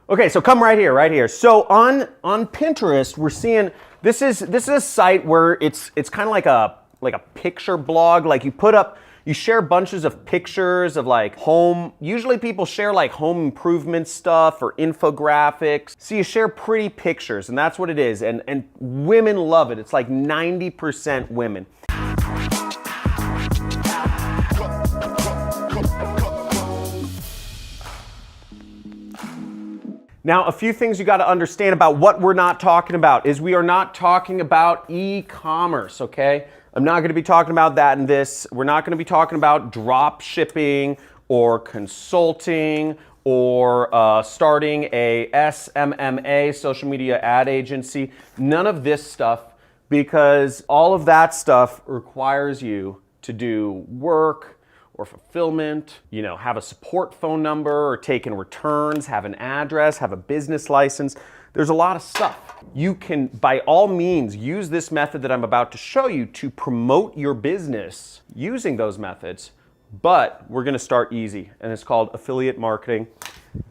Okay, so come right here, right here. So on Pinterest, we're seeing this is a site where it's kind of like a picture blog. Like you share bunches of pictures of like home. Usually people share like home improvement stuff or infographics. So you share pretty pictures, and that's what it is. And women love it. It's like 90% women. Now, a few things you got to understand about what we're not talking about is we are not talking about e-commerce, okay? I'm not going to be talking about that in this. We're not going to be talking about drop shipping or consulting or starting a SMMA, social media ad agency. None of this stuff, because all of that stuff requires you to do work or fulfillment, have a support phone number or take in returns, have an address, have a business license. There's a lot of stuff. You can, by all means, use this method that I'm about to show you to promote your business using those methods, but we're gonna start easy, and it's called affiliate marketing.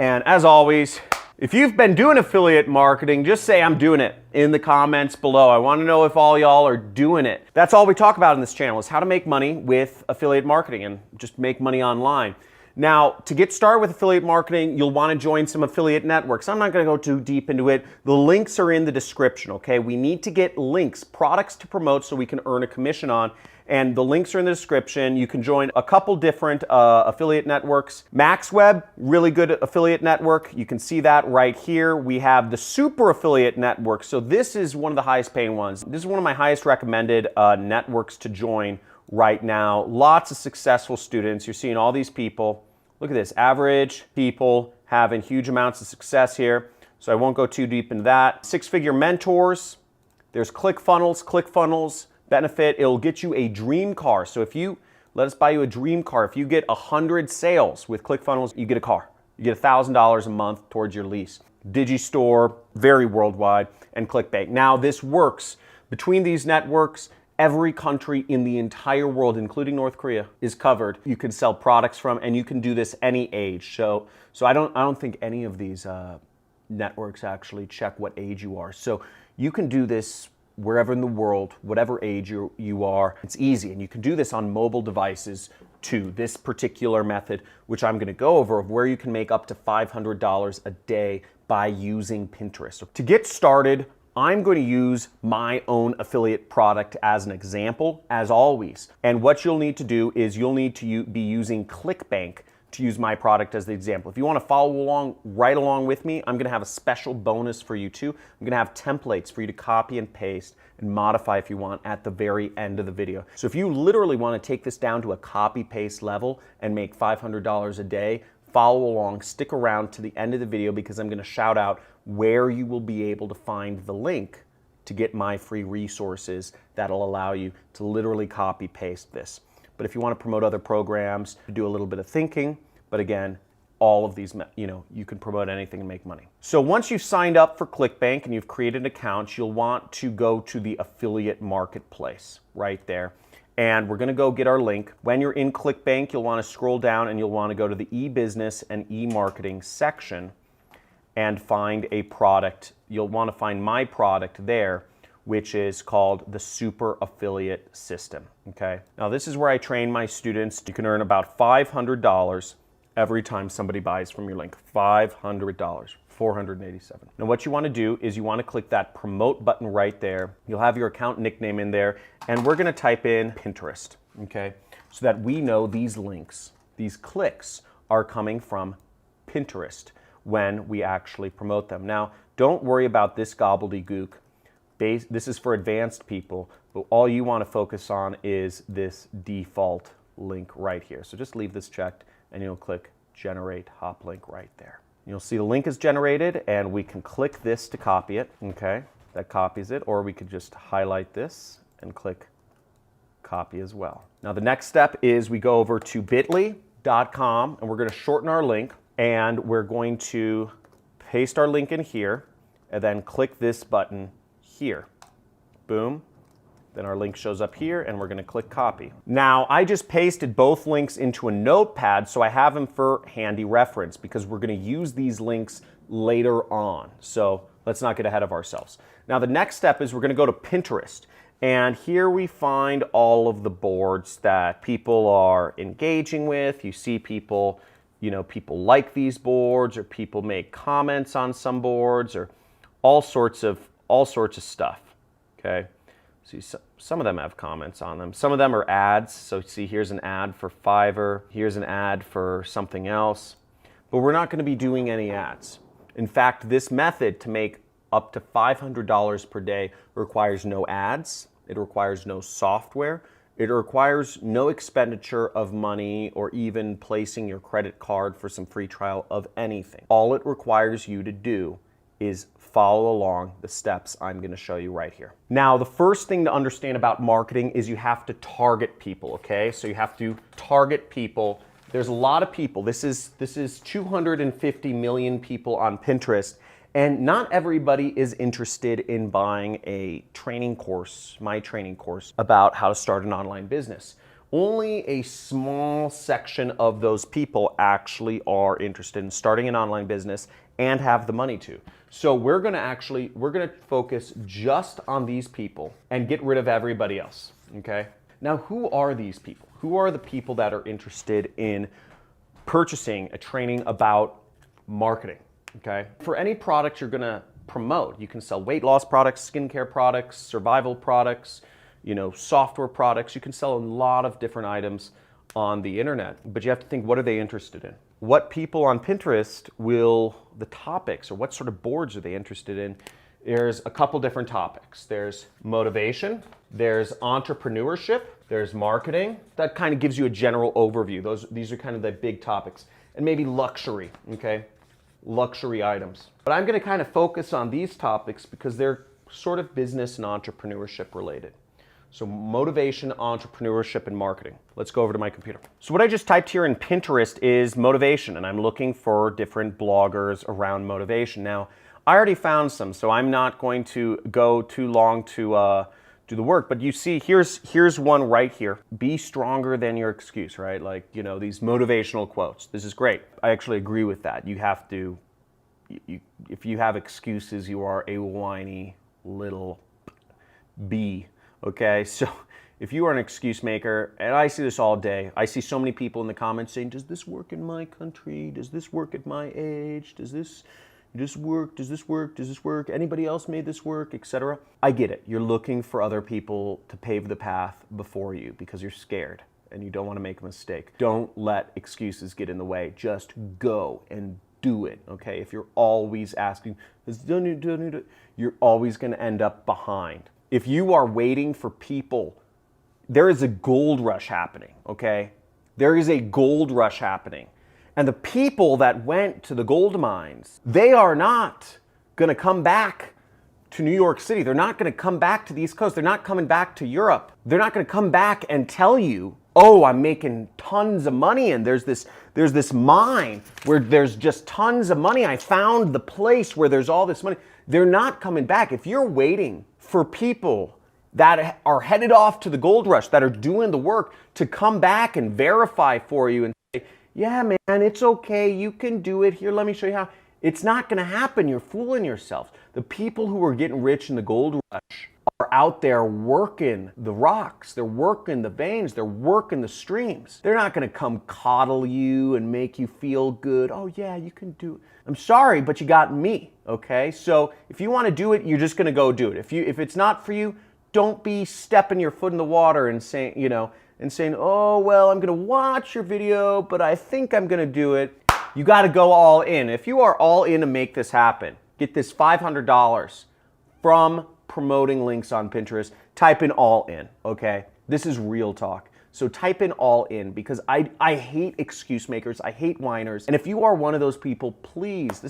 And as always, if you've been doing affiliate marketing, just say I'm doing it in the comments below. I want to know if all y'all are doing it. That's all we talk about in this channel, is how to make money with affiliate marketing and just make money online. Now, to get started with affiliate marketing, you'll want to join some affiliate networks. I'm not going to go too deep into it. The links are in the description, okay? We need to get links, products to promote so we can earn a commission on. And the links are in the description. You can join a couple different affiliate networks. MaxWeb, really good affiliate network. You can see that right here. We have the Super Affiliate Network. So this is one of the highest paying ones. This is one of my highest recommended networks to join right now. Lots of successful students. You're seeing all these people. Look at this, average people having huge amounts of success here. So I won't go too deep into that. Six-figure mentors. There's ClickFunnels benefit. It'll get you a dream car. So if you let us buy you a dream car, if you get 100 sales with ClickFunnels, you get a car. You get $1,000 a month towards your lease. Digistore, very worldwide, and ClickBank. Now this works between these networks. Every country in the entire world, including North Korea, is covered. You can sell products from, and you can do this any age. So I don't think any of these networks actually check what age you are. So you can do this wherever in the world, whatever age you are. It's easy, and you can do this on mobile devices too. This particular method, which I'm going to go over, of where you can make up to $500 a day by using Pinterest. So to get started, I'm going to use my own affiliate product as an example, as always. And what you'll need to do is you'll need to be using ClickBank to use my product as the example. If you want to follow along, right along with me, I'm going to have a special bonus for you too. I'm going to have templates for you to copy and paste and modify if you want at the very end of the video. So if you literally want to take this down to a copy-paste level and make $500 a day, follow along, stick around to the end of the video, because I'm going to shout out where you will be able to find the link to get my free resources that'll allow you to literally copy-paste this. But if you want to promote other programs, do a little bit of thinking. But again, all of these, you can promote anything and make money. So once you've signed up for ClickBank and you've created an account, you'll want to go to the affiliate marketplace right there. And we're going to go get our link. When you're in ClickBank, you'll want to scroll down and you'll want to go to the e-business and e-marketing section and find a product. You'll want to find my product there, which is called the Super Affiliate System, okay? Now this is where I train my students. You can earn about $500 every time somebody buys from your link. $500, 487. Now what you want to do is you want to click that promote button right there. You'll have your account nickname in there, and we're going to type in Pinterest, okay? So that we know these links, these clicks are coming from Pinterest when we actually promote them. Now, don't worry about this gobbledygook. This is for advanced people, but all you want to focus on is this default link right here. So just leave this checked and you'll click generate hop link right there. You'll see the link is generated, and we can click this to copy it, okay? That copies it, or we could just highlight this and click copy as well. Now the next step is we go over to bit.ly.com and we're going to shorten our link, and we're going to paste our link in here and then click this button here. Boom. Then our link shows up here, and we're going to click copy. Now, I just pasted both links into a notepad, so I have them for handy reference, because we're going to use these links later on. So let's not get ahead of ourselves. Now the next step is we're going to go to Pinterest. And here we find all of the boards that people are engaging with. You see people, people like these boards, or people make comments on some boards, or all sorts of stuff. Okay. See, some of them have comments on them. Some of them are ads. So see, here's an ad for Fiverr. Here's an ad for something else. But we're not going to be doing any ads. In fact, this method to make up to $500 per day requires no ads. It requires no software. It requires no expenditure of money or even placing your credit card for some free trial of anything. All it requires you to do is follow along the steps I'm going to show you right here. Now, the first thing to understand about marketing is you have to target people, okay? So you have to target people. There's a lot of people. This is 250 million people on Pinterest, and not everybody is interested in buying a training course, my training course, about how to start an online business. Only a small section of those people actually are interested in starting an online business and have the money to. So we're gonna focus just on these people and get rid of everybody else, okay? Now, who are these people? Who are the people that are interested in purchasing a training about marketing, okay? For any product you're gonna promote, you can sell weight loss products, skincare products, survival products, software products. You can sell a lot of different items on the internet, but you have to think, what are they interested in? What people on Pinterest the topics, or what sort of boards are they interested in? There's a couple different topics. There's motivation, there's entrepreneurship, there's marketing. That kind of gives you a general overview. These are kind of the big topics. And maybe luxury, okay? Luxury items. But I'm gonna kind of focus on these topics because they're sort of business and entrepreneurship related. So motivation, entrepreneurship, and marketing. Let's go over to my computer. So what I just typed here in Pinterest is motivation, and I'm looking for different bloggers around motivation. Now, I already found some, so I'm not going to go too long to do the work, but you see, here's one right here. Be stronger than your excuse, right? Like, these motivational quotes. This is great. I actually agree with that. You have to, if you have excuses, you are a whiny little bee. Okay, so if you are an excuse maker, and I see this all day, I see so many people in the comments saying, does this work in my country? Does this work at my age? Does this work? Does this work? Does this work? Anybody else made this work, etc.? I get it. You're looking for other people to pave the path before you because you're scared and you don't want to make a mistake. Don't let excuses get in the way. Just go and do it, okay? If you're always asking, you're always going to end up behind. If you are waiting for people, there is a gold rush happening, okay? There is a gold rush happening. And the people that went to the gold mines, they are not gonna come back to New York City. They're not gonna come back to the East Coast. They're not coming back to Europe. They're not gonna come back and tell you, oh, I'm making tons of money and there's this mine where there's just tons of money. I found the place where there's all this money. They're not coming back. If you're waiting for people that are headed off to the gold rush, that are doing the work to come back and verify for you and say, yeah, man, it's okay, you can do it. Here, let me show you how. It's not gonna happen. You're fooling yourself. The people who are getting rich in the gold rush are out there working the rocks. They're working the veins. They're working the streams. They're not gonna come coddle you and make you feel good. Oh yeah, you can do it. I'm sorry, but you got me, okay? So if you wanna do it, you're just gonna go do it. If it's not for you, don't be stepping your foot in the water and saying, oh, well, I'm gonna watch your video, but I think I'm gonna do it. You gotta go all in. If you are all in to make this happen, get this $500 from promoting links on Pinterest, type in all in, okay? This is real talk. So type in all in because I hate excuse makers, I hate whiners. And if you are one of those people, please,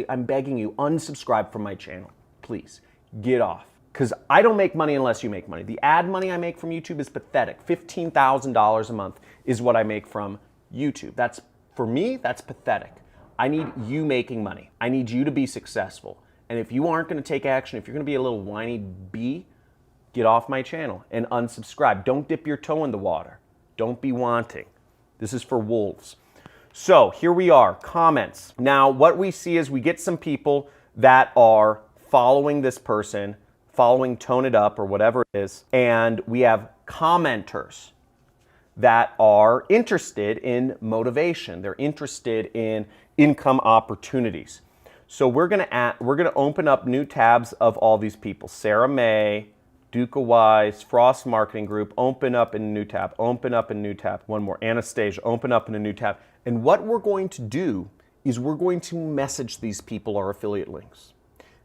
I'm begging you, unsubscribe from my channel. Please, get off. Because I don't make money unless you make money. The ad money I make from YouTube is pathetic. $15,000 a month is what I make from YouTube. For me, that's pathetic. I need you making money. I need you to be successful. And if you aren't gonna take action, if you're gonna be a little whiny bee, get off my channel and unsubscribe. Don't dip your toe in the water. Don't be wanting. This is for wolves. So here we are, comments. Now what we see is we get some people that are following this person, following Tone It Up or whatever it is, and we have commenters that are interested in motivation. They're interested in income opportunities. So we're gonna open up new tabs of all these people. Sarah May, Duca Wise, Frost Marketing Group, open up in a new tab, open up in a new tab. One more, Anastasia, open up in a new tab. And what we're going to do is we're going to message these people our affiliate links.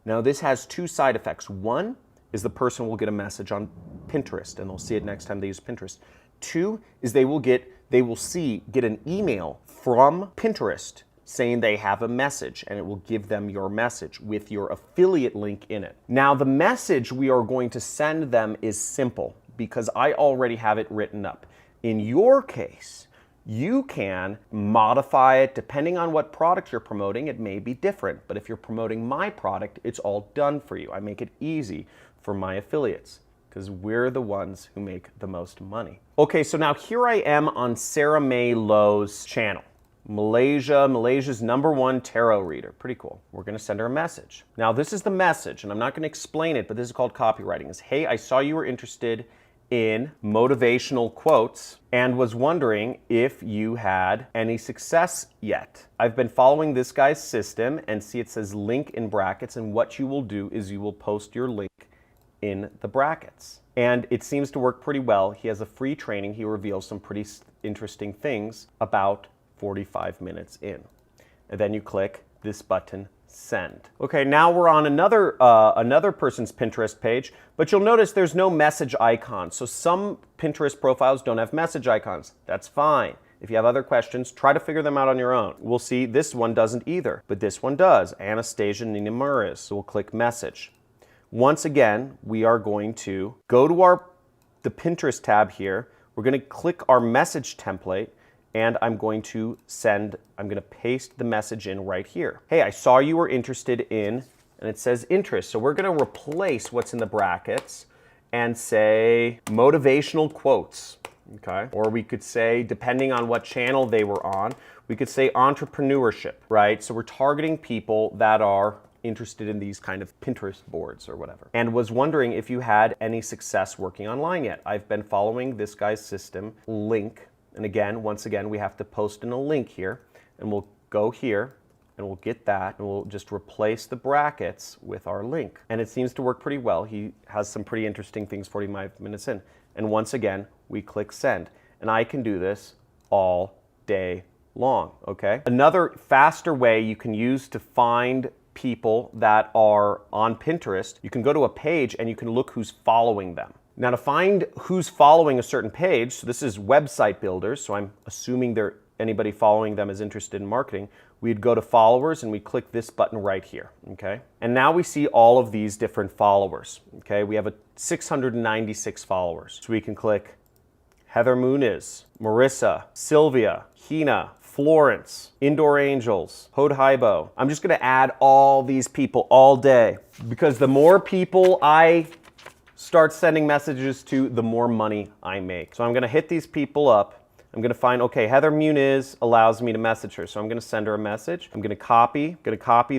Now this has two side effects. One is the person will get a message on Pinterest and they'll see it next time they use Pinterest. Two is they will get an email from Pinterest saying they have a message, and it will give them your message with your affiliate link in it. Now the message we are going to send them is simple because I already have it written up. In your case, you can modify it depending on what product you're promoting. It may be different, but if you're promoting my product, it's all done for you. I make it easy for my affiliates because we're the ones who make the most money. Okay, so now here I am on Sarah May Lowe's channel. Malaysia's #1 tarot reader. Pretty cool. We're gonna send her a message. Now this is the message, and I'm not gonna explain it, but this is called copywriting. It's, hey, I saw you were interested in motivational quotes and was wondering if you had any success yet. I've been following this guy's system and see it says link in brackets, and what you will do is you will post your link in the brackets. And it seems to work pretty well. He has a free training. He reveals some pretty interesting things about 45 minutes in. And then you click this button, send. Okay, now we're on another person's Pinterest page, but you'll notice there's no message icon. So some Pinterest profiles don't have message icons. That's fine. If you have other questions, try to figure them out on your own. We'll see this one doesn't either, but this one does. Anastasia Nina Murris. So we'll click message. Once again, we are going to go to the Pinterest tab here. We're going to click our message template, and I'm going to paste the message in right here. Hey, I saw you were interested in, and it says interest. So we're going to replace what's in the brackets and say motivational quotes. Okay. Or we could say, depending on what channel they were on, we could say entrepreneurship, right? So we're targeting people that are interested in these kind of Pinterest boards or whatever, and was wondering if you had any success working online yet. I've been following this guy's system link, and again, once again, we have to post in a link here, and we'll go here and we'll get that, and we'll just replace the brackets with our link. And it seems to work pretty well. He has some pretty interesting things 45 minutes in. And once again, we click send. And I can do this all day long, okay? Another faster way you can use to find people that are on Pinterest, you can go to a page and you can look who's following them. Now to find who's following a certain page, so this is website builders, so I'm assuming anybody following them is interested in marketing, we'd go to followers and we click this button right here, okay? And now we see all of these different followers, okay? We have 696 followers. So we can click Heather Muniz, Marissa, Sylvia, Hina, Florence, Indoor Angels, Hodhaibo. I'm just gonna add all these people all day because the more people I start sending messages to, the more money I make. So I'm gonna hit these people up. I'm gonna find, okay, Heather Muniz allows me to message her. So I'm gonna send her a message. I'm gonna copy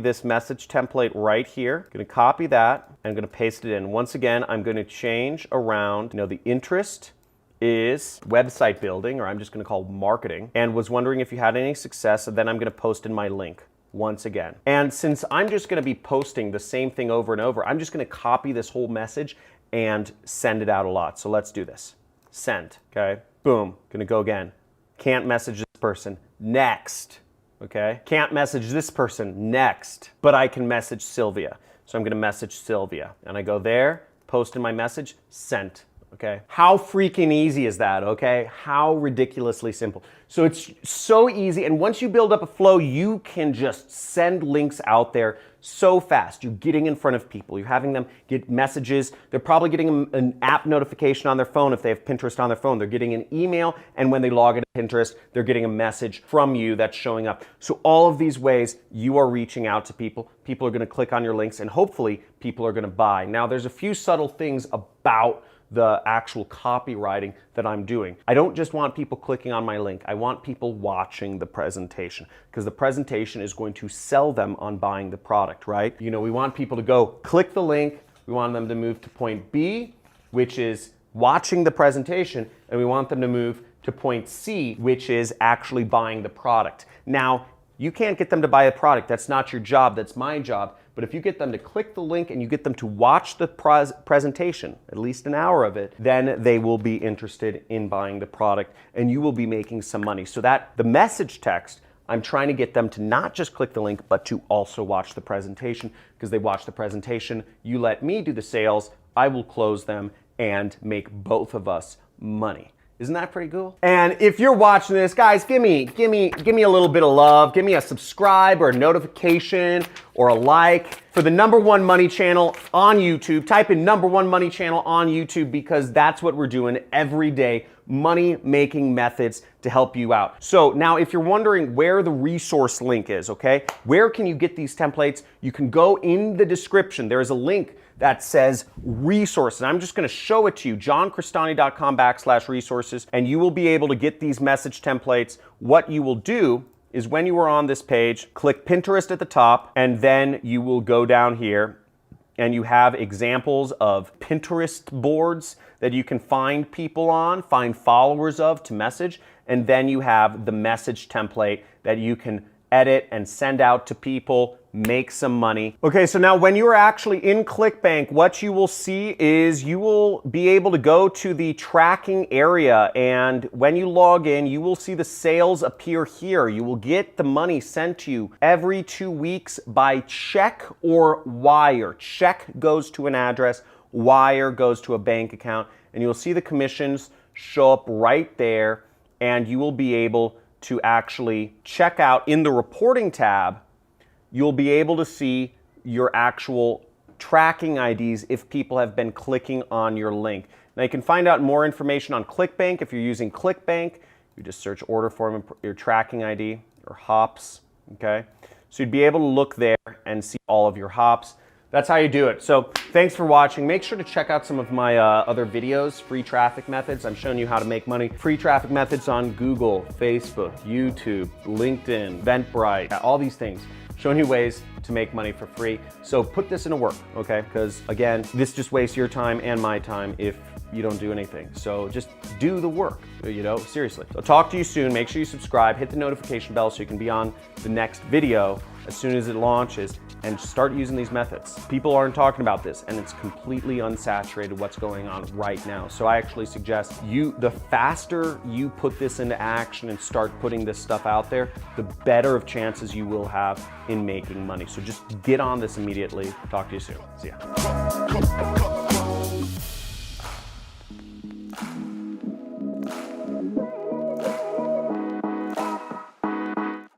this message template right here. I'm gonna copy that and I'm gonna paste it in. Once again, I'm gonna change around, the interest is website building, or I'm just gonna call marketing, and was wondering if you had any success, and then I'm gonna post in my link once again. And since I'm just gonna be posting the same thing over and over, I'm just gonna copy this whole message and send it out a lot. So let's do this. Send, okay? Boom, gonna go again. Can't message this person, next, okay? Can't message this person, next, but I can message Sylvia. So I'm gonna message Sylvia, and I go there, post in my message, sent. Okay. How freaking easy is that, okay? How ridiculously simple. So it's so easy, and once you build up a flow, you can just send links out there so fast. You're getting in front of people. You're having them get messages. They're probably getting an app notification on their phone if they have Pinterest on their phone. They're getting an email, and when they log into Pinterest, they're getting a message from you that's showing up. So all of these ways, you are reaching out to people. People are gonna click on your links, and hopefully, people are gonna buy. Now, there's a few subtle things about the actual copywriting that I'm doing. I don't just want people clicking on my link. I want people watching the presentation, because the presentation is going to sell them on buying the product, right? You know, we want people to go click the link. We want them to move to point B, which is watching the presentation, and we want them to move to point C, which is actually buying the product. Now, you can't get them to buy a product. That's not your job. That's my job. But if you get them to click the link and you get them to watch the presentation, at least an hour of it, then they will be interested in buying the product and you will be making some money. So that the message text, I'm trying to get them to not just click the link, but to also watch the presentation, because they watch the presentation. You let me do the sales, I will close them and make both of us money. Isn't that pretty cool? And if you're watching this, guys, give me a little bit of love. Give me a subscribe or a notification or a like for the #1 money channel on YouTube. Type in #1 money channel on YouTube, because that's what we're doing every day. Money making methods to help you out. So now if you're wondering where the resource link is, okay, where can you get these templates? You can go in the description. There is a link that says resources. I'm just gonna show it to you, johncristani.com/resources, and you will be able to get these message templates. What you will do is, when you are on this page, click Pinterest at the top, and then you will go down here and you have examples of Pinterest boards that you can find people on, find followers of to message, and then you have the message template that you can edit and send out to people, make some money. Okay, so now when you are actually in ClickBank, what you will see is you will be able to go to the tracking area, and when you log in, you will see the sales appear here. You will get the money sent to you every 2 weeks by check or wire. Check goes to an address, wire goes to a bank account, and you'll see the commissions show up right there, and you will be able to actually check out in the reporting tab. You'll be able to see your actual tracking IDs if people have been clicking on your link. Now you can find out more information on ClickBank. If you're using ClickBank, you just search order form and your tracking ID or hops, okay? So you'd be able to look there and see all of your hops. That's how you do it. So thanks for watching. Make sure to check out some of my other videos, free traffic methods. I'm showing you how to make money. Free traffic methods on Google, Facebook, YouTube, LinkedIn, Eventbrite, all these things. Showing you ways to make money for free. So put this into work, okay? Because again, this just wastes your time and my time if you don't do anything. So just do the work, you know, seriously. So talk to you soon. Make sure you subscribe, hit the notification bell so you can be on the next video as soon as it launches, and start using these methods. People aren't talking about this, and it's completely unsaturated what's going on right now. So I actually suggest the faster you put this into action and start putting this stuff out there, the better of chances you will have in making money. So just get on this immediately. Talk to you soon. See ya.